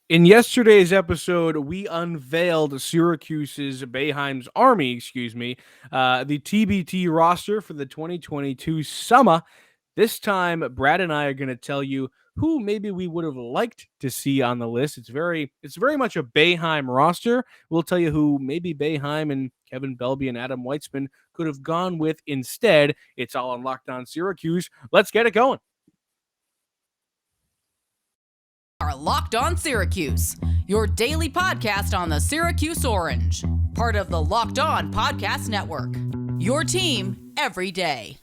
In yesterday's episode, we unveiled Syracuse's Boeheims Army, the TBT roster for the 2022 summer. This time, Brad and I are going to tell you who maybe we would have liked to see on the list. It's very much a Boeheim roster. We'll tell you who maybe Boeheim and Kevin Belby and Adam Weitzman could have gone with instead. It's all on Locked On Syracuse. Let's get it going. Are Locked On Syracuse, your daily podcast on the Syracuse Orange, part of the Locked On Podcast Network. Your team every day.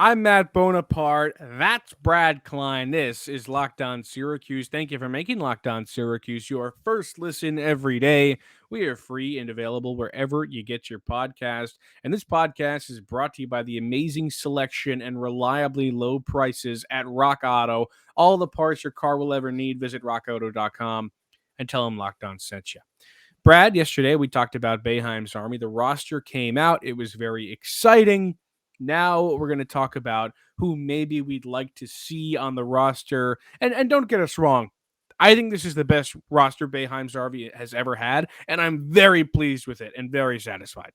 I'm Matt Bonaparte. That's Brad Klein. This is Locked On Syracuse. Thank you for making Locked On Syracuse your first listen every day. We are free and available wherever you get your podcast. And this podcast is brought to you by the amazing selection and reliably low prices at Rock Auto. All the parts your car will ever need. Visit RockAutocom and tell them Locked On sent you. Brad, yesterday we talked about Boeheim's Army. The roster came out. It was very exciting. Now we're going to talk about who maybe we'd like to see on the roster. And don't get us wrong. I think this is the best roster Boeheim's Army has ever had, and I'm very pleased with it and very satisfied.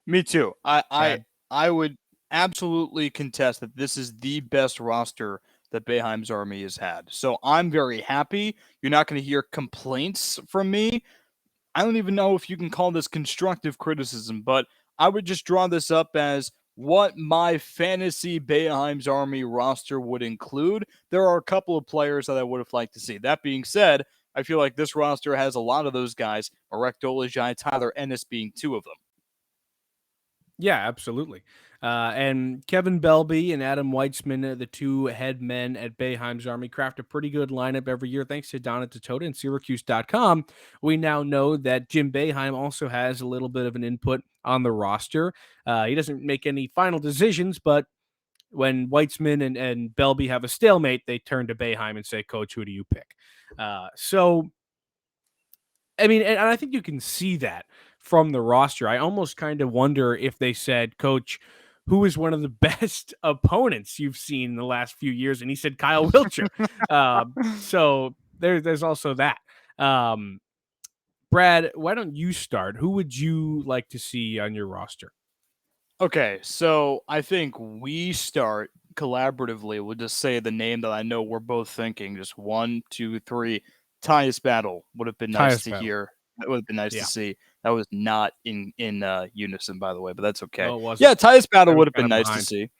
Me too. I would absolutely contest that this is the best roster that Boeheim's Army has had. So I'm very happy. You're not going to hear complaints from me. I don't even know if you can call this constructive criticism, but I would just draw this up as what my fantasy Boeheim's Army roster would include. There are a couple of players that I would have liked to see. That being said, I feel like this roster has a lot of those guys, Marek Dolezaj, Tyler Ennis being two of them. Yeah, absolutely. And Kevin Belby and Adam Weitzman, the two head men at Boeheim's Army, craft a pretty good lineup every year. Thanks to Donna Totota and Syracuse.com, we now know that Jim Boeheim also has a little bit of an input on the roster. He doesn't make any final decisions, but when Weitzman and Belby have a stalemate, they turn to Boeheim and say, Coach, who do you pick? I mean, and I think you can see that from the roster. I almost kind of wonder if they said, Coach, who is one of the best opponents you've seen in the last few years? And he said Kyle Wilcher. So there's also that. Brad, why don't you start? Who would you like to see on your roster? Okay, so I think we start collaboratively. We'll just say the name that I know we're both thinking. Just 1, 2, 3. Tyus Battle would have been nice to hear. That would have been nice to see. That was not in unison, by the way, but that's okay. Yeah, Tyus Battle would have been nice to see.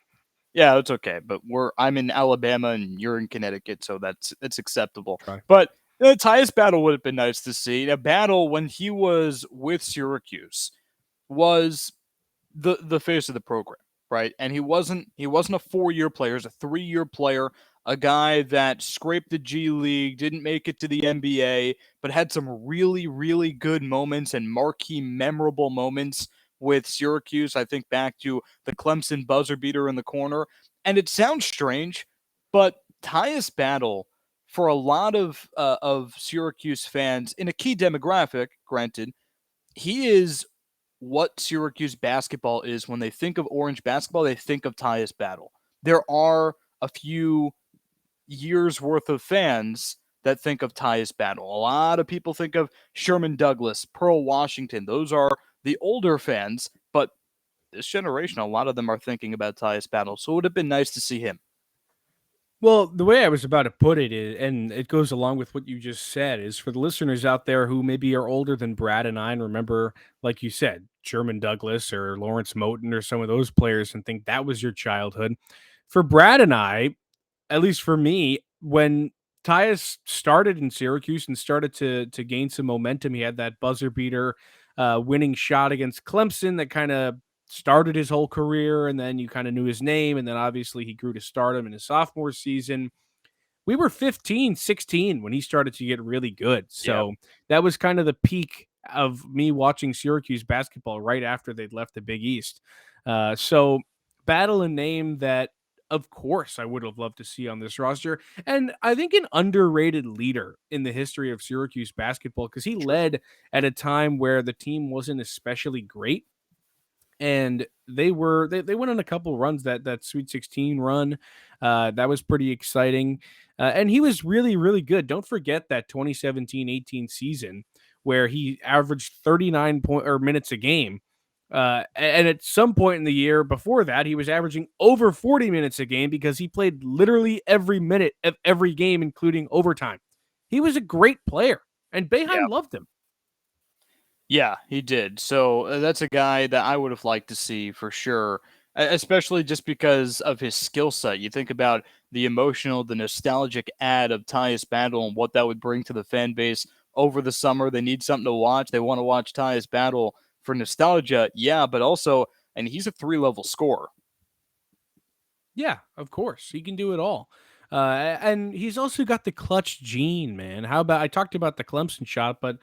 Yeah, it's okay. But I'm in Alabama and you're in Connecticut, so that's acceptable. Okay. But Tyus Battle would have been nice to see. Now, Battle, when he was with Syracuse, was the face of the program, right? And he wasn't a 4-year player, he's a 3-year player, a guy that scraped the G League, didn't make it to the NBA, but had some really, really good moments and marquee, memorable moments with Syracuse. I think back to the Clemson buzzer beater in the corner. And it sounds strange, but Tyus Battle, for a lot of Syracuse fans in a key demographic, granted, he is what Syracuse basketball is. When they think of Orange basketball, they think of Tyus Battle. There are a few years worth of fans that think of Tyus Battle. A lot of people think of Sherman Douglas, Pearl Washington. Those are the older fans, but this generation, a lot of them are thinking about Tyus Battle. So it would have been nice to see him. Well, the way I was about to put it is, and it goes along with what you just said, is for the listeners out there who maybe are older than Brad and I and remember, like you said, Sherman Douglas or Lawrence Moten or some of those players and think that was your childhood. For Brad and I, at least for me, when Tyus started in Syracuse and started to gain some momentum, he had that buzzer beater winning shot against Clemson that kind of started his whole career, and then you kind of knew his name, and then obviously he grew to stardom in his sophomore season. We were 15, 16 when he started to get really good. So that was kind of the peak of me watching Syracuse basketball right after they'd left the Big East. So Battle, a name that of course, I would have loved to see on this roster. And I think an underrated leader in the history of Syracuse basketball, because he True. led at a time where the team wasn't especially great. And they went on a couple runs, that Sweet 16 run. That was pretty exciting. And he was really, really good. Don't forget that 2017-18 season where he averaged 39 minutes a game. And at some point in the year before that, he was averaging over 40 minutes a game because he played literally every minute of every game, including overtime. He was a great player, and Yeah. Boeheim loved him. Yeah, he did. So that's a guy that I would have liked to see for sure, especially just because of his skill set. You think about the emotional, the nostalgic ad of Tyus Battle and what that would bring to the fan base over the summer. They need something to watch. They want to watch Tyus Battle for nostalgia. Yeah, but also, and he's a 3-level scorer. Yeah, of course. He can do it all. And he's also got the clutch gene, man. How about I talked about the Clemson shot, but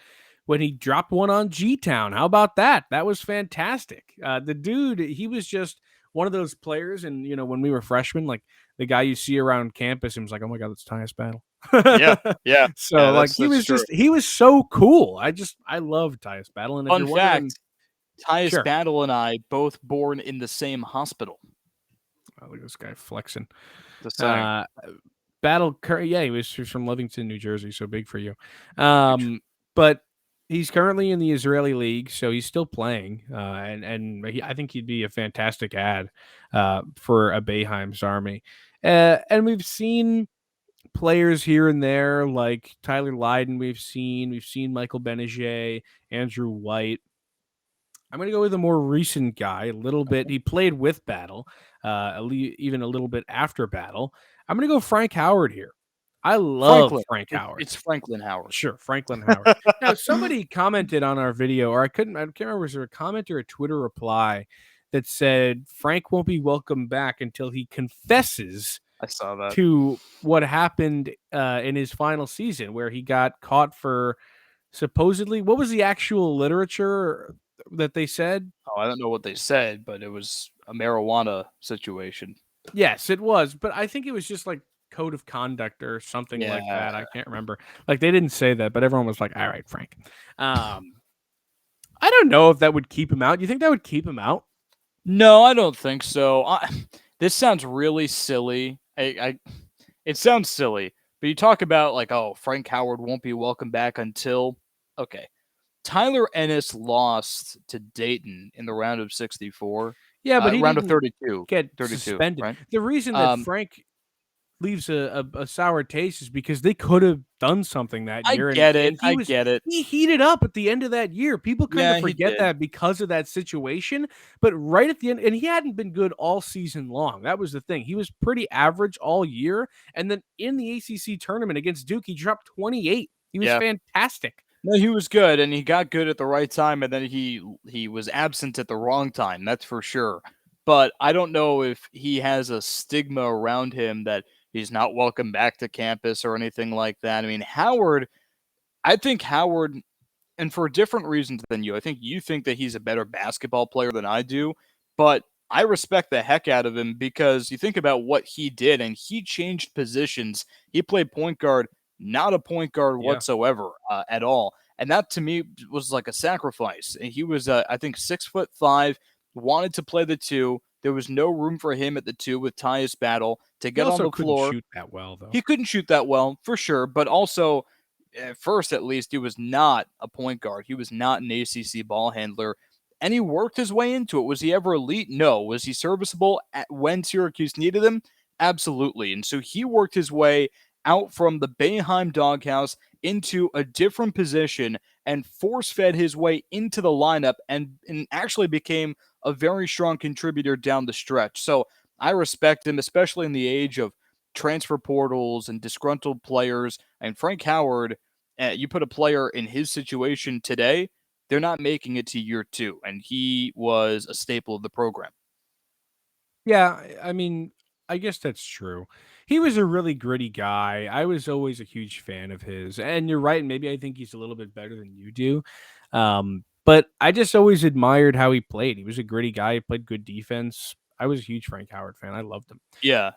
when he dropped one on G-Town, how about that? That was fantastic. The dude, he was just one of those players. And, when we were freshmen, like the guy you see around campus, and was like, oh my God, that's Tyus Battle. Yeah, yeah, So, yeah. like, That's true. he was so cool. I love Tyus Battle. And if Fun you're wondering, fact: Tyus sure. Battle and I both born in the same hospital. Oh, look at this guy flexing. Just saying. Yeah, he was from Livingston, New Jersey, so big for you. Huge. But he's currently in the Israeli league, so he's still playing. I think he'd be a fantastic ad for a Boeheims army. And we've seen players here and there like Tyler Lydon. We've seen Michael Benajay, Andrew White. I'm going to go with a more recent guy, a little bit. He played with Battle, even a little bit after Battle. I'm going to go Frank Howard here. I love Franklin. Frank Howard. It's Franklin Howard. Sure, Franklin Howard. Now, somebody commented on our video, or I can't remember, was there a comment or a Twitter reply that said Frank won't be welcome back until he confesses I saw that. to what happened in his final season, where he got caught for supposedly, what was the actual literature that they said? Oh, I don't know what they said, but it was a marijuana situation. Yes, it was, but I think it was just like code of conduct or something like that. I can't remember. Like, they didn't say that, but everyone was like, "All right, Frank." I don't know if that would keep him out. Do you think that would keep him out? No, I don't think so. This sounds really silly. It sounds silly, but you talk about like, oh, Frank Howard won't be welcome back until, okay. Tyler Ennis lost to Dayton in the round of 64. Yeah, but he round of didn't 32. get 32, suspended. right? The reason that Frank leaves a sour taste is because they could have done something that year. I get it. He heated up at the end of that year. People kind of forget that because of that situation. But right at the end, and he hadn't been good all season long. That was the thing. He was pretty average all year. And then in the ACC tournament against Duke, he dropped 28. He was fantastic. No, he was good, and he got good at the right time, and then he was absent at the wrong time. That's for sure. But I don't know if he has a stigma around him that he's not welcome back to campus or anything like that. I mean, I think Howard, and for different reasons than you, I think you think that he's a better basketball player than I do, but I respect the heck out of him because you think about what he did, and he changed positions. He played point guard, not a point guard whatsoever at all. And that to me was like a sacrifice. And he was, I think, 6'5", wanted to play the two. There was no room for him at the two with Tyus Battle to get on the floor. Shoot that well, though. He couldn't shoot that well, for sure. But also, at first at least, he was not a point guard. He was not an ACC ball handler. And he worked his way into it. Was he ever elite? No. Was he serviceable when Syracuse needed him? Absolutely. And so he worked his way out from the Boeheim doghouse into a different position and force-fed his way into the lineup and actually became a very strong contributor down the stretch. So I respect him, especially in the age of transfer portals and disgruntled players. And Frank Howard, you put a player in his situation today, they're not making it to year two, and he was a staple of the program. Yeah, I mean, I guess that's true. He was a really gritty guy. I was always a huge fan of his. And you're right, maybe I think he's a little bit better than you do. But I just always admired how he played. He was a gritty guy. He played good defense. I was a huge Frank Howard fan. I loved him. Yeah.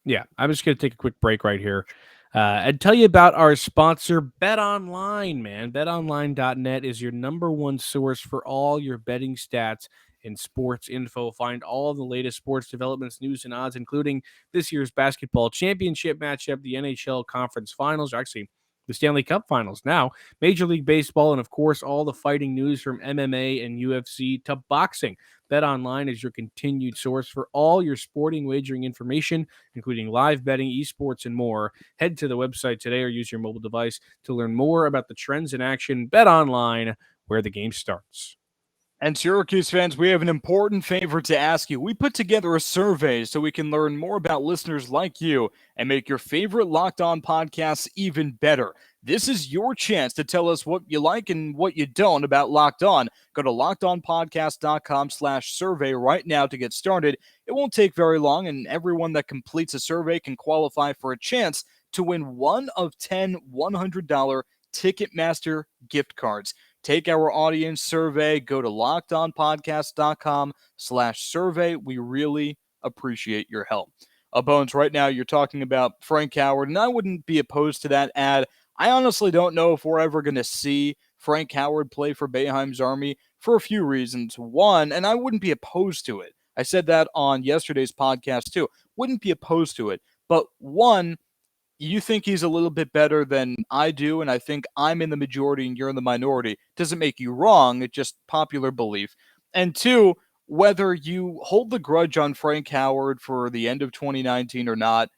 Yeah, I'm just going to take a quick break right here and tell you about our sponsor, BetOnline, man. BetOnline.net is your number one source for all your betting stats and sports info. Find all of the latest sports developments, news, and odds, including this year's basketball championship matchup, the NHL Conference Finals, or actually the Stanley Cup Finals now, Major League Baseball, and of course, all the fighting news from MMA and UFC to boxing. BetOnline is your continued source for all your sporting wagering information, including live betting, esports, and more. Head to the website today or use your mobile device to learn more about the trends in action. BetOnline, where the game starts. And Syracuse fans, we have an important favor to ask you. We put together a survey so we can learn more about listeners like you and make your favorite Locked On podcasts even better. This is your chance to tell us what you like and what you don't about Locked On. Go to lockedonpodcast.com/survey right now to get started. It won't take very long, and everyone that completes a survey can qualify for a chance to win one of 10 $100 Ticketmaster gift cards. Take our audience survey. Go to lockedonpodcast.com/survey. We really appreciate your help. Bones, right now you're talking about Frank Howard, and I wouldn't be opposed to that ad. I honestly don't know if we're ever going to see Frank Howard play for Boeheim's Army for a few reasons. One, and I wouldn't be opposed to it. I said that on yesterday's podcast too. Wouldn't be opposed to it. But one, you think he's a little bit better than I do, and I think I'm in the majority and you're in the minority. Doesn't make you wrong. It's just popular belief. And two, whether you hold the grudge on Frank Howard for the end of 2019 or not,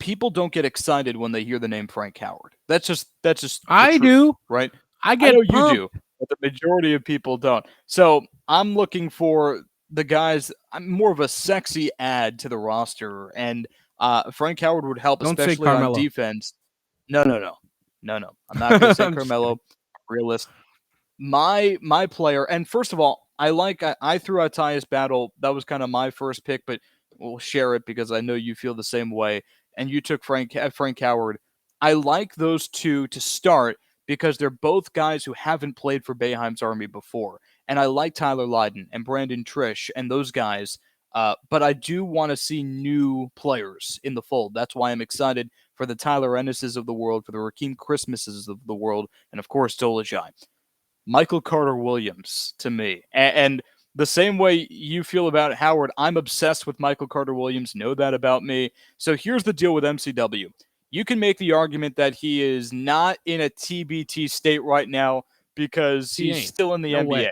people don't get excited when they hear the name Frank Howard. That's just I truth, do. right? I get know pumped. you do, but the majority of people don't. So I'm looking for the guys. I'm more of a sexy add to the roster, and Frank Howard would help, Don't say especially on Carmelo. defense. No. I'm not going to say Carmelo. Realist. My player, and first of all, I threw out Tyus Battle. That was kind of my first pick, but we'll share it because I know you feel the same way. And you took Frank Howard. I like those two to start because they're both guys who haven't played for Boeheim's Army before. And I like Tyler Lydon and Brandon Trish and those guys. But I do want to see new players in the fold. That's why I'm excited for the Tyler Ennis's of the world, for the Rakeem Christmases of the world, and of course Dolezaj. Michael Carter-Williams to me. And the same way you feel about Howard, I'm obsessed with Michael Carter-Williams. Know that about me. So here's the deal with MCW. You can make the argument that he is not in a TBT state right now because he's still in the NBA. Way.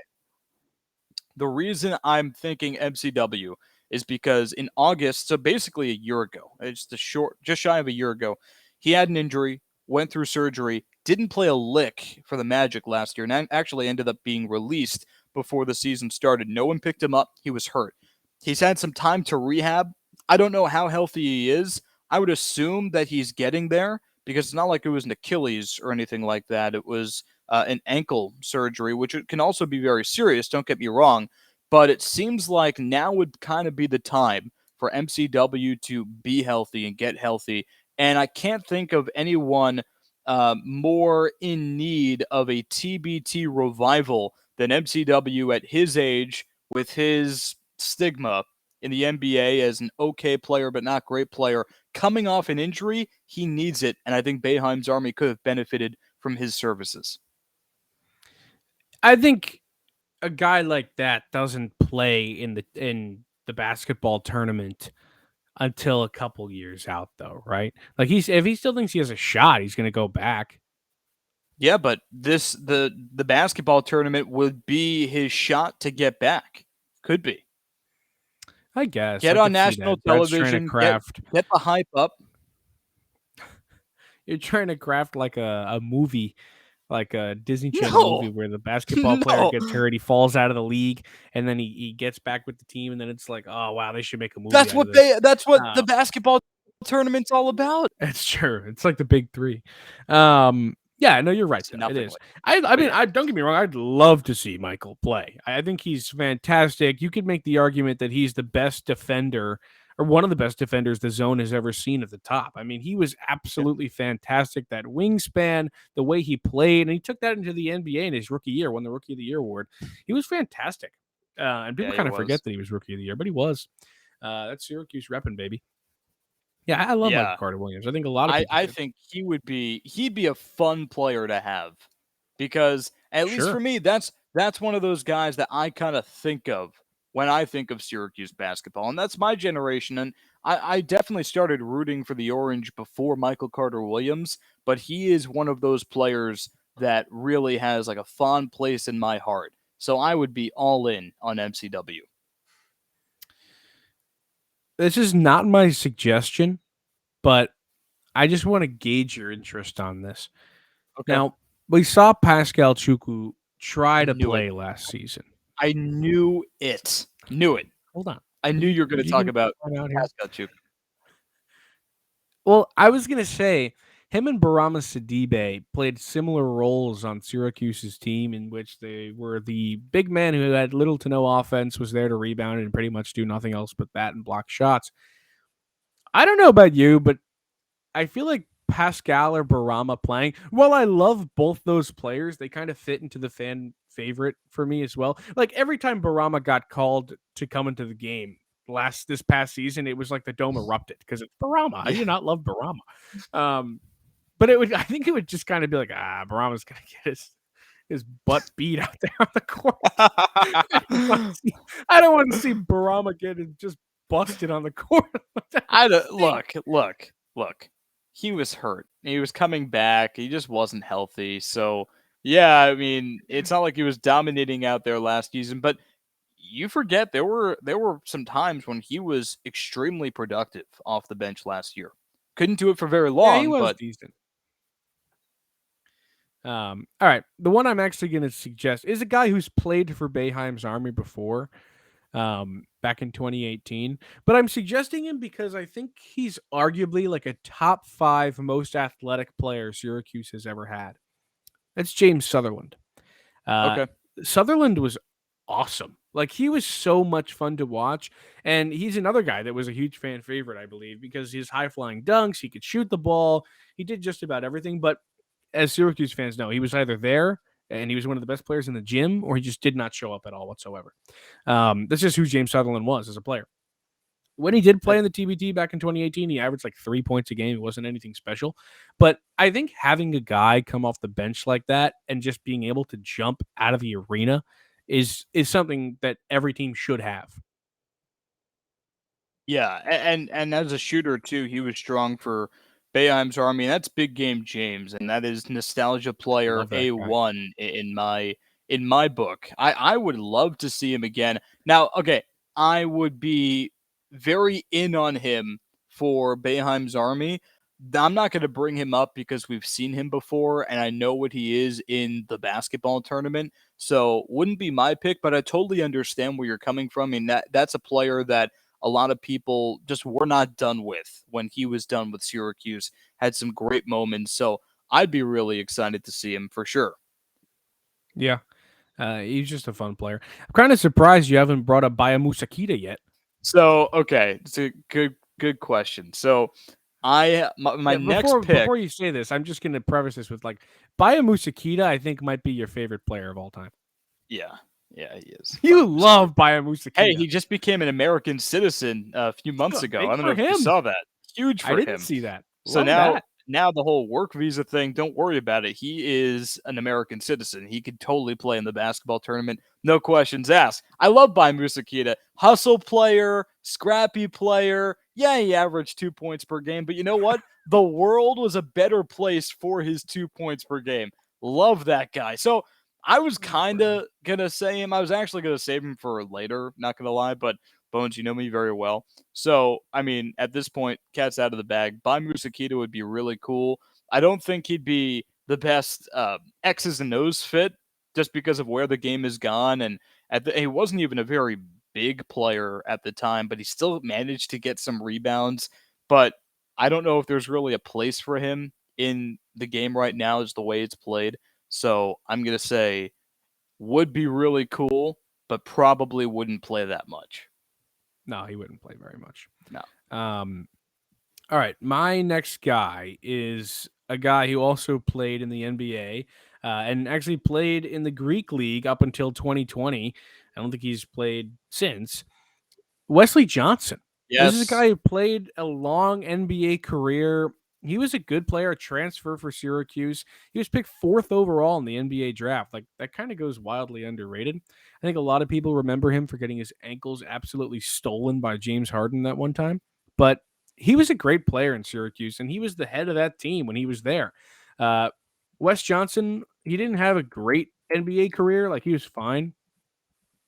The reason I'm thinking MCW is because in August, so basically a year ago, just shy of a year ago, he had an injury, went through surgery, didn't play a lick for the Magic last year, and actually ended up being released before the season started. No one picked him up. He was hurt. He's had some time to rehab. I don't know how healthy he is. I would assume that he's getting there because it's not like it was an Achilles or anything like that. It was an ankle surgery, which can also be very serious, don't get me wrong. But it seems like now would kind of be the time for MCW to be healthy and get healthy. And I can't think of anyone more in need of a TBT revival than MCW at his age with his stigma in the NBA as an okay player but not great player. Coming off an injury, he needs it, and I think Boeheim's Army could have benefited from his services. I think a guy like that doesn't play in the basketball tournament until a couple years out, though, right? Like if he still thinks he has a shot, he's going to go back. Yeah, but the basketball tournament would be his shot to get back. Could be. I guess. Get on national television. Get the hype up. You're trying to craft like a movie, like a Disney Channel movie where the basketball player gets hurt, he falls out of the league, and then he gets back with the team, and then it's like, oh wow, they should make a movie. That's what the basketball tournament's all about. It's true. It's like the big three. Yeah, no, you're right. It is. I mean, don't get me wrong. I'd love to see Michael play. I think he's fantastic. You could make the argument that he's the best defender or one of the best defenders the zone has ever seen at the top. I mean, he was absolutely fantastic. That wingspan, the way he played, and he took that into the NBA in his rookie year, won the Rookie of the Year award. He was fantastic. And people Yeah, he kind of forget was. that he was Rookie of the Year, but he was. That's Syracuse repping, baby. Yeah, I love Michael Yeah. Carter Williams. I think a lot of people I do. think he'd be a fun player to have because at least for Sure. me that's one of those guys that I kind of think of when I think of Syracuse basketball, and that's my generation. And I definitely started rooting for the Orange before Michael Carter Williams, but he is one of those players that really has like a fond place in my heart. So I would be all in on MCW. This is not my suggestion, but I just want to gauge your interest on this. Okay. Now, we saw Pascal Chukwu try I to knew it. play last season. I knew it. Knew it. Hold on. I knew you were going to You talk can about find out here. Pascal Chukwu. Well, I was gonna say him and Barama Sidibe played similar roles on Syracuse's team, in which they were the big man who had little to no offense, was there to rebound and pretty much do nothing else but that and block shots. I don't know about you, but I feel like Pascal or Barama playing. While I love both those players, they kind of fit into the fan favorite for me as well. Like every time Barama got called to come into the game this past season, it was like the dome erupted because it's Barama. How do Yeah. you not love Barama? But I think it would just kind of be like, Barama's gonna get his butt beat out there on the court. I don't want to see Barama getting just busted on the court. Look. He was hurt. He was coming back. He just wasn't healthy. So yeah, I mean, it's not like he was dominating out there last season. But you forget there were some times when he was extremely productive off the bench last year. Couldn't do it for very Yeah, he long, was but decent. All right. The one I'm actually going to suggest is a guy who's played for Boeheim's Army before, back in 2018. But I'm suggesting him because I think he's arguably like a top 5 most athletic player Syracuse has ever had. That's James Sutherland. Uh, okay. Sutherland was awesome. Like he was so much fun to watch, and he's another guy that was a huge fan favorite, I believe, because his high flying dunks, he could shoot the ball, he did just about everything. But as Syracuse fans know, he was either there and he was one of the best players in the gym, or he just did not show up at all whatsoever. That's just who James Sutherland was as a player. When he did play in the TBT back in 2018, he averaged like 3 points a game. It wasn't anything special. But I think having a guy come off the bench like that and just being able to jump out of the arena is something that every team should have. Yeah, and as a shooter too, he was strong for Boeheim's Army. And that's big game James, and that is nostalgia player Love that guy. A1 in my book. I would love to see him again. Now, okay, I would be very in on him for Boeheim's Army. I'm not going to bring him up because we've seen him before and I know what he is in the basketball tournament. So, wouldn't be my pick, but I totally understand where you're coming from. I mean, that's a player that a lot of people just were not done with when he was done with Syracuse. Had some great moments. So, I'd be really excited to see him for sure. Yeah. He's just a fun player. I'm kind of surprised you haven't brought up Baya Musakita yet. So, okay, it's a good question. So, my Yeah, next pick. before you say this, I'm just gonna preface this with like Baya Musakita, I think might be your favorite player of all time. Yeah, he is. You love Baya Musakita. Hey, he just became an American citizen a few months ago. I don't know if you saw that. Huge for him. I didn't see that. So Love that. now the whole work visa thing, don't worry about it. He is an American citizen. He could totally play in the basketball tournament. No questions asked. I love Bai Musakita. Hustle player, scrappy player. Yeah, he averaged 2 points per game, but you know what? The world was a better place for his 2 points per game. Love that guy. So I was kind of going to say him. I was actually going to save him for later, not going to lie, but Bones, you know me very well. So, I mean, at this point, cat's out of the bag. Bai Musakita would be really cool. I don't think he'd be the best X's and O's fit just because of where the game has gone. And he wasn't even a very big player at the time, but he still managed to get some rebounds. But I don't know if there's really a place for him in the game right now as the way it's played. So I'm going to say would be really cool, but probably wouldn't play that much. No, he wouldn't play very much. No. All right. My next guy is a guy who also played in the NBA and actually played in the Greek League up until 2020 I don't think he's played since. Wesley Johnson. This is a Yes. guy who played a long NBA career. He was a good player, a transfer for Syracuse. He was picked 4th overall in the NBA draft. Like, that kind of goes wildly underrated. I think a lot of people remember him for getting his ankles absolutely stolen by James Harden that one time. But he was a great player in Syracuse, and he was the head of that team when he was there. Uh, Wes Johnson, he didn't have a great NBA career. Like, he was fine,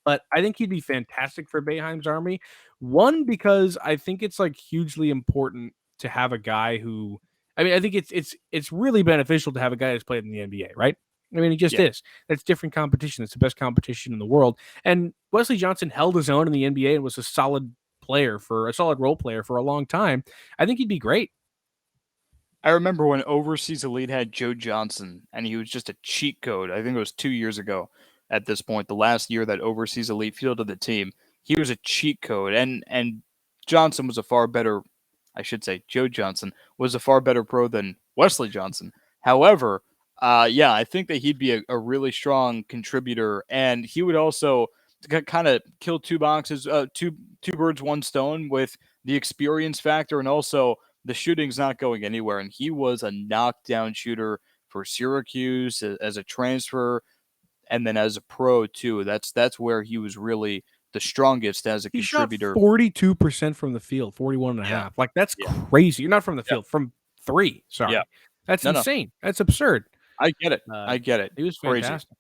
but I think he'd be fantastic for Boeheim's Army. One, because I think it's like hugely important to have a guy who, I mean, I think it's really beneficial to have a guy that's played in the NBA, right? I mean, he just Yeah. is. That's different competition. It's the best competition in the world. And Wesley Johnson held his own in the NBA and was a solid role player for a long time. I think he'd be great. I remember when Overseas Elite had Joe Johnson, and he was just a cheat code. I think it was 2 years ago at this point, the last year that Overseas Elite fielded the team. He was a cheat code, and Johnson was a far better, I should say, Joe Johnson was a far better pro than Wesley Johnson. However, yeah, I think that he'd be a really strong contributor, and he would also kind of kill two birds, one stone with the experience factor, and also the shooting's not going anywhere. And he was a knockdown shooter for Syracuse as a transfer, and then as a pro too. That's where he was really the strongest as a He shot contributor. 42% from the field, 41 and a Yeah, half. Like, that's yeah, crazy. You're not from the yeah, field, from 3. yeah. Sorry. That's No, no, insane. That's absurd. I get it. Uh, I get it. he was Crazy. fantastic.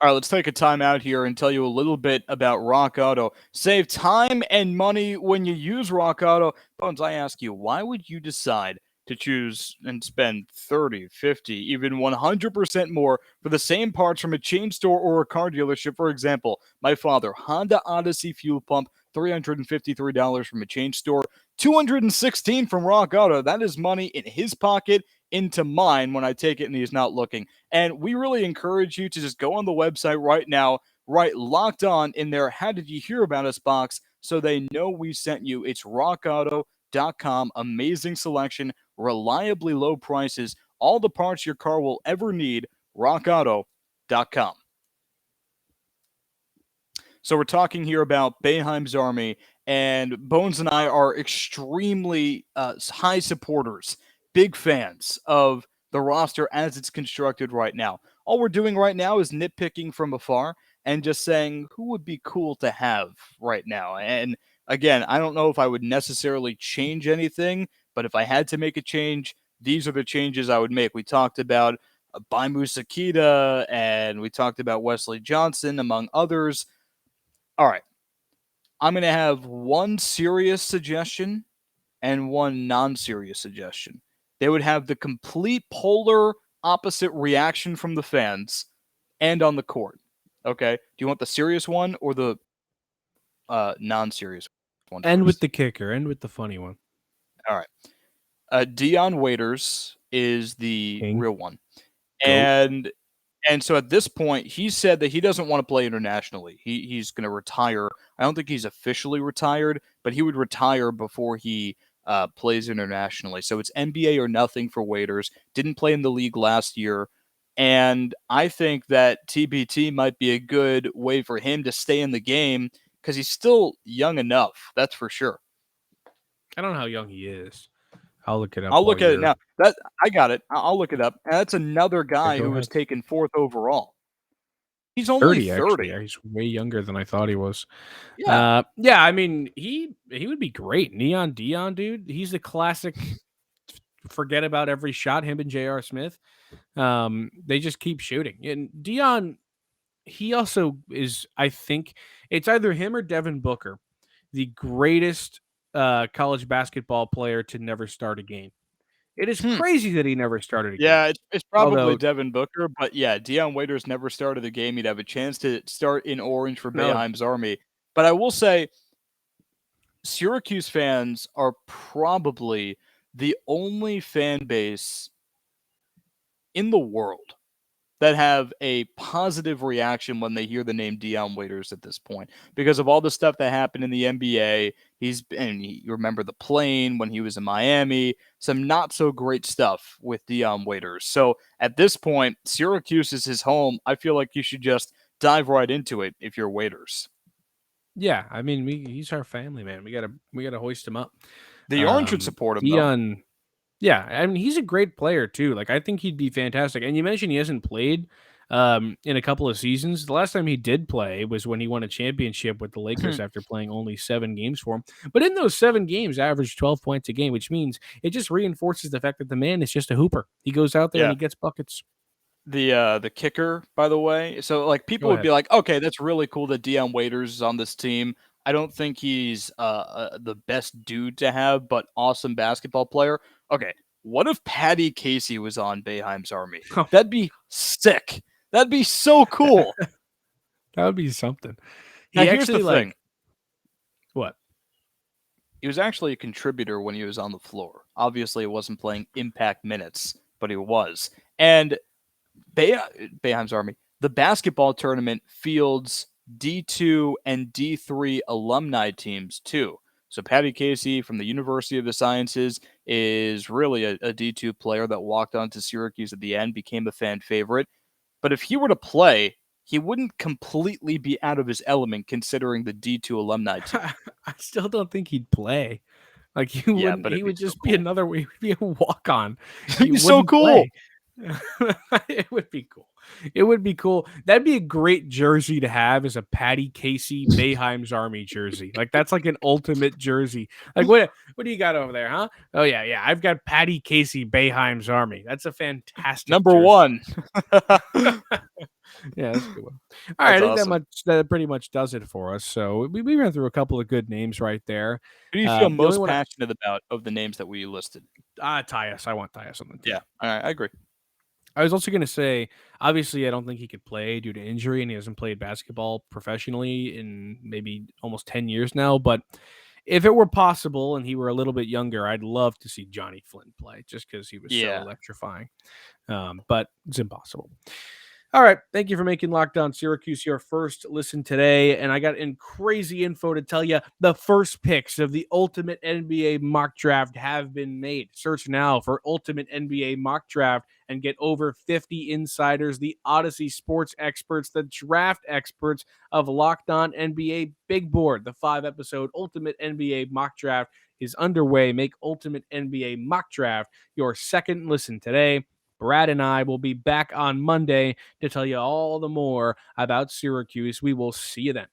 All right, let's take a time out here and tell you a little bit about Rock Auto. Save time and money when you use Rock Auto. Bones, I ask you, why would you decide to choose and spend 30, 50, even 100% more for the same parts from a chain store or a car dealership? For example, my father, Honda Odyssey fuel pump, $353 from a chain store, $216 from Rock Auto. That is money in his pocket into mine when I take it and he's not looking. And we really encourage you to just go on the website right now, write Locked On in their How Did You Hear About Us box so they know we sent you. It's rockauto.com. Amazing selection, reliably low prices, all the parts your car will ever need. rockauto.com. So we're talking here about Boeheim's Army, and Bones and I are extremely high supporters, big fans of the roster as it's constructed right now. All we're doing right now is nitpicking from afar and just saying who would be cool to have right now. And again, I don't know if I would necessarily change anything, but if I had to make a change, these are the changes I would make. We talked about Musa Mitakita, and we talked about Wesley Johnson, among others. All right. I'm going to have one serious suggestion and one non serious suggestion. They would have the complete polar opposite reaction from the fans and on the court. Okay. Do you want the serious one or the non serious one End with first? the kicker. End with the funny one. All right. Dion Waiters is the King. real one. Goat. And so at this point, he said that he doesn't want to play internationally. He's going to retire. I don't think he's officially retired, but he would retire before he plays internationally. So it's NBA or nothing for Waiters. Didn't play in the league last year. And I think that TBT might be a good way for him to stay in the game because he's still young enough. That's for sure. I don't know how young he is. I'll look it up I'll while look at it you're. now. That I got it. I'll look it up. And that's another Yeah, guy go who was ahead. taken 4th overall. He's only 30, actually. 30. Yeah, he's way younger than I thought he was. Yeah. Yeah, I mean, he would be great. Neon Dion, dude. He's the classic forget about every shot, him and J.R. Smith. They just keep shooting. And Dion, he also is, I think, it's either him or Devin Booker, the greatest college basketball player to never start a game. It is crazy that he never started a game. Yeah, it's probably Although, Devin Booker, but yeah, Dion Waiters never started the game. He'd have a chance to start in orange for no, Boeheim's Army. But I will say, Syracuse fans are probably the only fan base in the world that have a positive reaction when they hear the name Dion Waiters at this point because of all the stuff that happened in the NBA. You remember the plane when he was in Miami, some not so great stuff with Dion Waiters. So at this point, Syracuse is his home. I feel like you should just dive right into it if you're Waiters. Yeah, I mean, he's our family, man. We gotta hoist him up. The Orange would support him, though. Dion, yeah, I mean, he's a great player too. Like, I think he'd be fantastic. And you mentioned he hasn't played in a couple of seasons. The last time he did play was when he won a championship with the Lakers after playing only 7 games for him. But in those 7 games, averaged 12 points a game, which means it just reinforces the fact that the man is just a hooper. He goes out there and Yeah. he gets buckets. The kicker, by the way. So like people Go would be ahead. like, okay, that's really cool that Dion Waiters is on this team. I don't think he's the best dude to have, but awesome basketball player. Okay, what if Patty Casey was on Boeheim's Army? That'd be sick. That'd be so cool. That would be something. Now He here's the actually thing. what? He was actually a contributor when he was on the floor. Obviously, he wasn't playing impact minutes, but he was. And Boeheim's Army, the basketball tournament fields D2 and D3 alumni teams too. So Patty Casey from the University of the Sciences is really a D2 player that walked onto Syracuse at the end, became a fan favorite. But if he were to play, he wouldn't completely be out of his element considering the D2 alumni team. I still don't think he'd play. Like you Yeah, wouldn't. but He it'd be would so just be cool. another. He would be a walk on. It'd He be so wouldn't cool. play. It would be cool. It would be cool. That'd be a great jersey to have, as a Patty Casey Boeheim's Army jersey. Like, that's like an ultimate jersey. Like, what do you got over there, huh? Oh yeah. I've got Patty Casey Boeheim's Army. That's a fantastic Number jersey. one. Yeah, that's a good one. All right, I think awesome. that pretty much does it for us. So we ran through a couple of good names right there. Who do you feel The only most one, passionate about of the names that we listed? Tyus. I want Tyus on the team. Yeah, all right, I agree. I was also going to say, obviously, I don't think he could play due to injury, and he hasn't played basketball professionally in maybe almost 10 years now. But if it were possible and he were a little bit younger, I'd love to see Johnny Flynn play, just because he was so Yeah. electrifying. But it's impossible. All right. Thank you for making Locked On Syracuse your first listen today. And I got in crazy info to tell you the first picks of the Ultimate NBA Mock Draft have been made. Search now for Ultimate NBA Mock Draft and get over 50 insiders, the Odyssey sports experts, the draft experts of Locked On NBA Big Board. The 5-episode Ultimate NBA Mock Draft is underway. Make Ultimate NBA Mock Draft your second listen today. Brad and I will be back on Monday to tell you all the more about Syracuse. We will see you then.